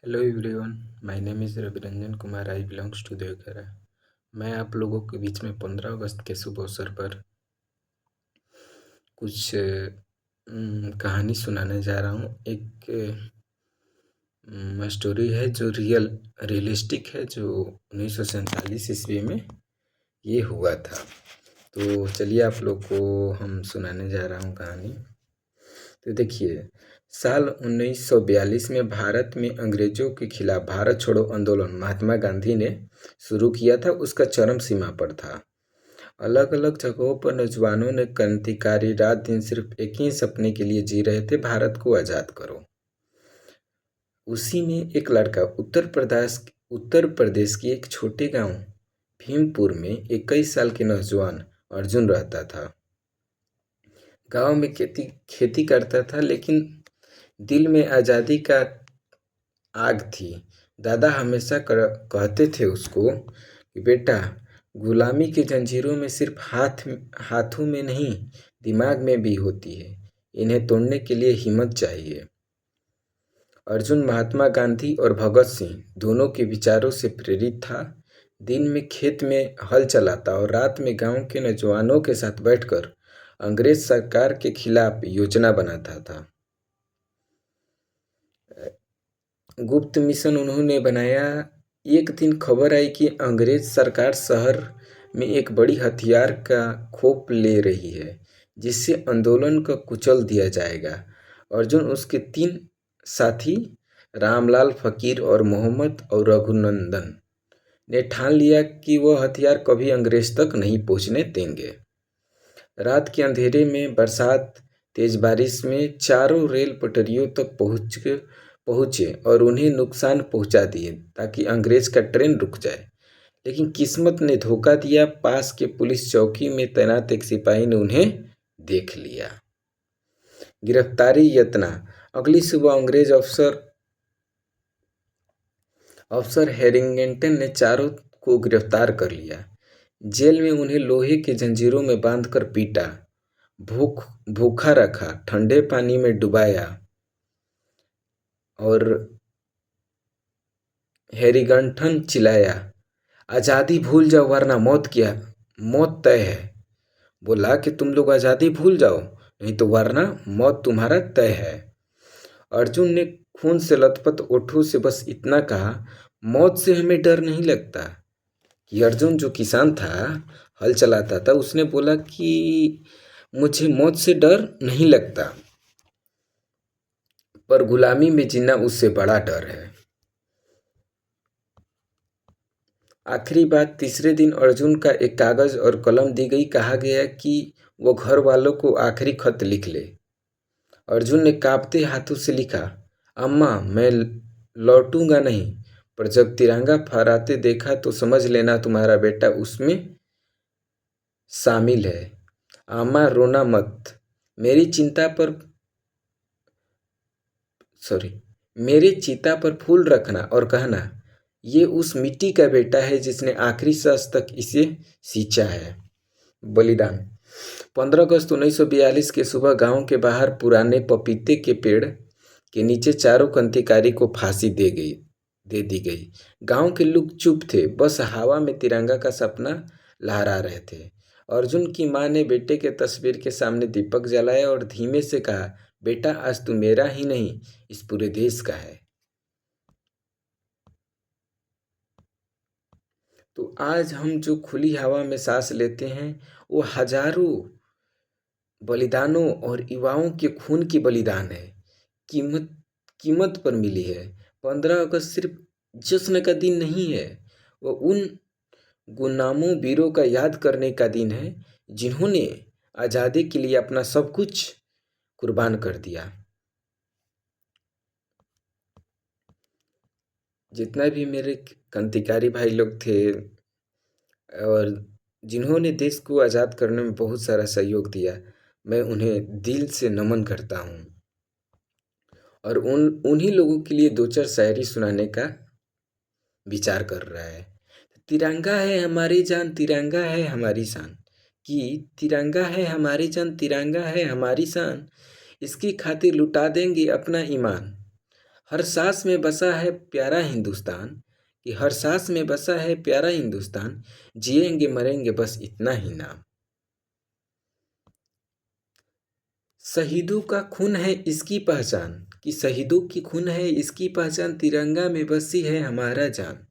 Hello everyone, my name is Raviranjan Kumar. I belongs to Deoghar. मैं आप लोगों के बीच में 15 अगस्त के शुभ अवसर पर कुछ कहानी सुनाने जा रहा हूँ। एक स्टोरी है जो रियलिस्टिक है, जो 1947 ईस्वी में ये हुआ था। तो चलिए आप लोग को हम सुनाने जा रहा हूँ कहानी। तो देखिए, साल 1942 में भारत में अंग्रेजों के खिलाफ भारत छोड़ो आंदोलन महात्मा गांधी ने शुरू किया था, उसका चरम सीमा पर था। अलग अलग जगहों पर नौजवानों ने क्रांतिकारी रात दिन सिर्फ एक ही सपने के लिए जी रहे थे, भारत को आज़ाद करो। उसी में एक लड़का उत्तर प्रदेश के एक छोटे गांव भीमपुर में 21 साल के नौजवान अर्जुन रहता था। गांव में खेती करता था, लेकिन दिल में आज़ादी का आग थी। दादा हमेशा कहते थे उसको कि बेटा, गुलामी की जंजीरों में सिर्फ हाथों में नहीं, दिमाग में भी होती है। इन्हें तोड़ने के लिए हिम्मत चाहिए। अर्जुन महात्मा गांधी और भगत सिंह दोनों के विचारों से प्रेरित था। दिन में खेत में हल चलाता और रात में गांव के नौजवानों के साथ बैठकर अंग्रेज सरकार के खिलाफ योजना बनाता था। गुप्त मिशन उन्होंने बनाया। एक दिन खबर आई कि अंग्रेज सरकार शहर में एक बड़ी हथियार का खोप ले रही है, जिससे आंदोलन को कुचल दिया जाएगा। अर्जुन उसके 3 साथी रामलाल, फकीर और मोहम्मद और रघुनंदन ने ठान लिया कि वह हथियार कभी अंग्रेज तक नहीं पहुंचने देंगे। रात के अंधेरे में, बरसात, तेज बारिश में चारों रेल पटरियों तक पहुंचे और उन्हें नुकसान पहुंचा दिए ताकि अंग्रेज का ट्रेन रुक जाए। लेकिन किस्मत ने धोखा दिया। पास के पुलिस चौकी में तैनात एक सिपाही ने उन्हें देख लिया। गिरफ्तारी यत्न। अगली सुबह अंग्रेज अफसर हैरिंगटन ने चारों को गिरफ्तार कर लिया। जेल में उन्हें लोहे के जंजीरों में बांधकर पीटा, भूखा रखा, ठंडे पानी में डुबाया और हैरिंगटन चिल्लाया, आज़ादी भूल जाओ वरना मौत तय है। बोला कि तुम लोग आज़ादी भूल जाओ, नहीं तो वरना मौत तुम्हारा तय है। अर्जुन ने खून से लथपथ ओठों से बस इतना कहा, मौत से हमें डर नहीं लगता। कि अर्जुन जो किसान था, हल चलाता था, उसने बोला कि मुझे मौत से डर नहीं लगता, पर गुलामी में जीना उससे बड़ा डर है। आखिरी बात, तीसरे दिन अर्जुन का एक कागज और कलम दी गई। कहा गया कि वो घर वालों को आखिरी खत लिख ले। अर्जुन ने कांपते हाथों से लिखा, अम्मा, मैं लौटूंगा नहीं, पर जब तिरंगा फहराते देखा तो समझ लेना तुम्हारा बेटा उसमें शामिल है। अम्मा, रोना मत। मेरी चिंता पर सॉरी मेरे चिता पर फूल रखना और कहना, ये उस मिट्टी का बेटा है जिसने आखिरी सांस तक इसे सींचा है। बलिदान। 15 अगस्त 1942 के सुबह गांव के बाहर पुराने पपीते के पेड़ के नीचे चारों क्रांतिकारी को फांसी दे दी गई। गांव के लोग चुप थे, बस हवा में तिरंगा का सपना लहरा रहे थे। अर्जुन की मां ने बेटे के तस्वीर के सामने दीपक जलाया और धीमे से कहा, बेटा, आज तू मेरा ही नहीं, इस पूरे देश का है। तो आज हम जो खुली हवा में सांस लेते हैं, वो हजारों बलिदानों और युवाओं के खून की बलिदान है। कीमत कीमत पर मिली है। 15 अगस्त सिर्फ जश्न का दिन नहीं है, वो उन गुलामों वीरों का याद करने का दिन है जिन्होंने आज़ादी के लिए अपना सब कुछ कुर्बान कर दिया। जितना भी मेरे क्रांतिकारी भाई लोग थे और जिन्होंने देश को आज़ाद करने में बहुत सारा सहयोग दिया, मैं उन्हें दिल से नमन करता हूँ। और उन्हीं लोगों के लिए 2-4 शायरी सुनाने का विचार कर रहा है। तिरंगा है हमारी जान, तिरंगा है हमारी शान, कि तिरंगा है हमारी जान, तिरंगा है हमारी शान, इसकी खातिर लुटा देंगे अपना ईमान। हर सांस में बसा है प्यारा हिंदुस्तान, कि हर सांस में बसा है प्यारा हिंदुस्तान, जिएंगे मरेंगे बस इतना ही नाम। शहीदों का खून है इसकी पहचान, कि शहीदों की खून है इसकी पहचान, तिरंगा में बसी है हमारा जान।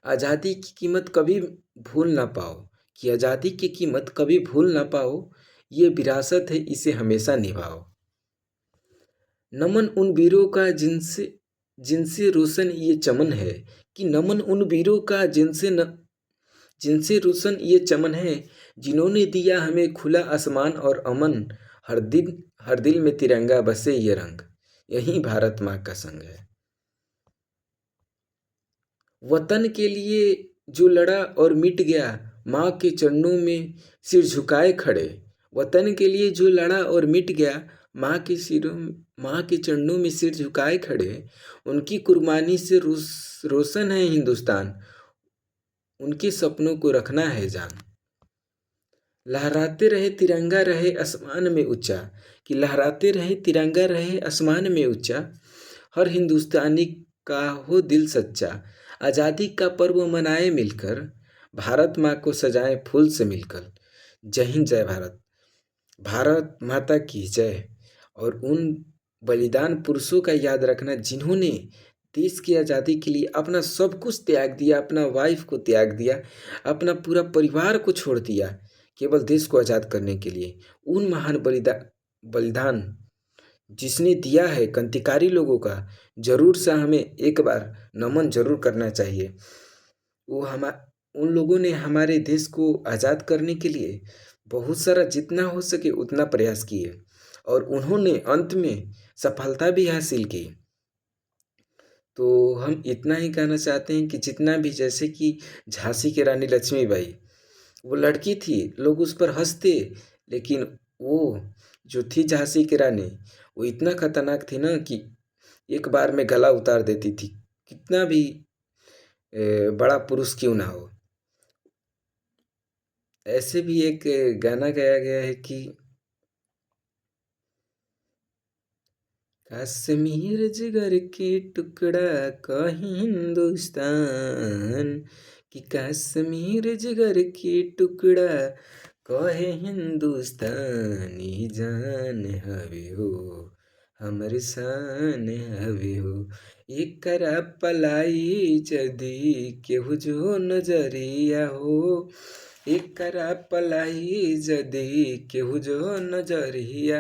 आज़ादी की कीमत कभी भूल ना पाओ, कि आज़ादी की कीमत कभी भूल ना पाओ, ये विरासत है इसे हमेशा निभाओ। नमन उन वीरों का जिनसे जिनसे रोशन ये चमन है, कि नमन उन वीरों का जिनसे रोशन ये चमन है, जिन्होंने दिया हमें खुला आसमान और अमन। हर दिल में तिरंगा बसे ये रंग, यही भारत माँ का संग है। वतन के लिए जो लड़ा और मिट गया, माँ के चरणों में सिर झुकाए खड़े। वतन के लिए जो लड़ा और मिट गया, माँ के चरणों में सिर झुकाए खड़े। उनकी कुर्बानी से रोशन है हिंदुस्तान, उनके सपनों को रखना है जान। लहराते रहे तिरंगा रहे आसमान में ऊंचा, कि लहराते रहे तिरंगा रहे आसमान में ऊंचा। हर हिंदुस्तानी का हो दिल सच्चा, आज़ादी का पर्व मनाए मिलकर, भारत माँ को सजाएं फूल से मिलकर। जय हिंद, जय भारत। भारत माता की जय। और उन बलिदान पुरुषों का याद रखना जिन्होंने देश की आज़ादी के लिए अपना सब कुछ त्याग दिया, अपना वाइफ को त्याग दिया, अपना पूरा परिवार को छोड़ दिया, केवल देश को आज़ाद करने के लिए। उन महान बलिदान जिसने दिया है क्रांतिकारी लोगों का, जरूर सा हमें एक बार नमन जरूर करना चाहिए। वो हम उन लोगों ने हमारे देश को आज़ाद करने के लिए बहुत सारा जितना हो सके उतना प्रयास किए, और उन्होंने अंत में सफलता भी हासिल की। तो हम इतना ही कहना चाहते हैं कि जितना भी, जैसे कि झांसी की रानी लक्ष्मीबाई, वो लड़की थी, लोग उस पर हंसते, लेकिन वो जो थी झांसी की रानी, वो इतना खतरनाक थी ना कि एक बार में गला उतार देती थी, कितना भी बड़ा पुरुष क्यों ना हो। ऐसे भी एक गाना गाया गया है कि कश्मीर जिगर के टुकड़ा कहीं हिंदुस्तान, कि कश्मीर जिगर के टुकड़ा कहे हिंदुस्तान, ई जान हवे हो हमर शान हवे हो। एकरा पलाई जदी केहू जो नजरिया हो, एकरा पलाई जदी केहू जो नजरिया,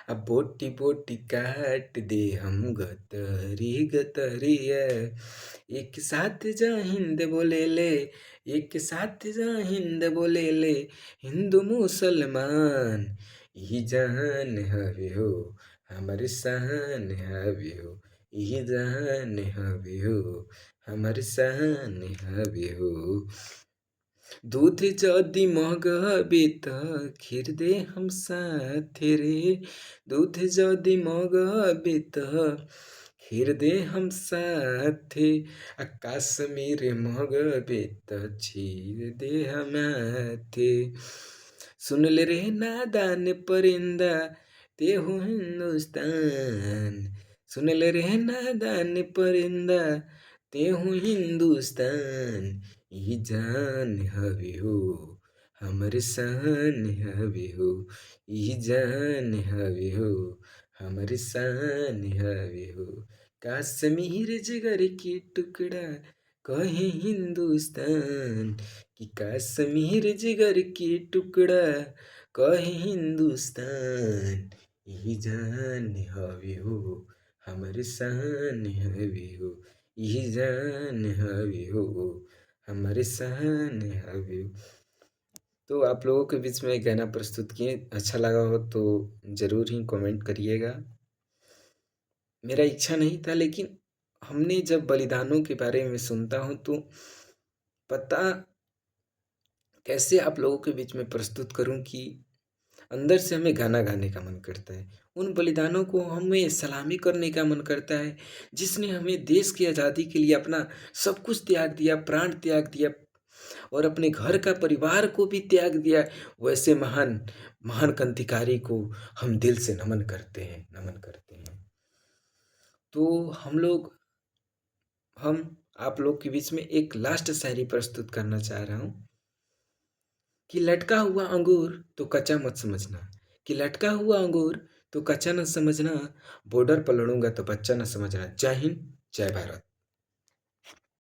अब बोटी बोटी काट दे हम गतरी गतरिया। एक साथ जा हिंद बोले ले, एक साथ जा हिंद बोले ले, हिंदू मुसलमान, ई जहान हवे हो हमर शान हवे हो, ई जहान हवे हो हमर शान हवे हो। दूध जदि मगबे त खीर दे हम साथे रे, दूध जदि मगबे त खीर दे हम साथे, आ कश्मीर मगबे त छीर दे हम हाथे। सुन ले रे नादान परिंदा तेहु हिंदुस्तान, सुन ले रे नादान परिंदा तेहु हिंदुस्तान, ई जान हवे हो हमर शान हवे हो, ई जान हवे हो हमर शान हवे हो। कश्मीर जिगर के टुकड़ा कहे हिंदुस्तान, कि कश्मीर जिगर के टुकड़ा कहे हिंदुस्तान, ई जान हवे हो हमर शान हवे हो, ई जान हवे हो हमर शान हवे हो। तो आप लोगों के बीच में गाना प्रस्तुत किए, अच्छा लगा हो तो ज़रूर ही कमेंट करिएगा। मेरा इच्छा नहीं था, लेकिन हमने जब बलिदानों के बारे में सुनता हूँ तो पता कैसे आप लोगों के बीच में प्रस्तुत करूँ कि अंदर से हमें गाना गाने का मन करता है। उन बलिदानों को हमें सलामी करने का मन करता है, जिसने हमें देश की आज़ादी के लिए अपना सब कुछ त्याग दिया, प्राण त्याग दिया, और अपने घर का परिवार को भी त्याग दिया। वैसे महान महान क्रांतिकारी को हम दिल से नमन करते हैं, नमन करते हैं। तो हम आप लोग के बीच में एक लास्ट शायरी प्रस्तुत करना चाह रहा हूँ कि लटका हुआ अंगूर तो कच्चा मत समझना, कि लटका हुआ अंगूर तो कच्चा न समझना, बॉर्डर पर लड़ूंगा तो बच्चा न समझना। जय हिंद, जय भारत।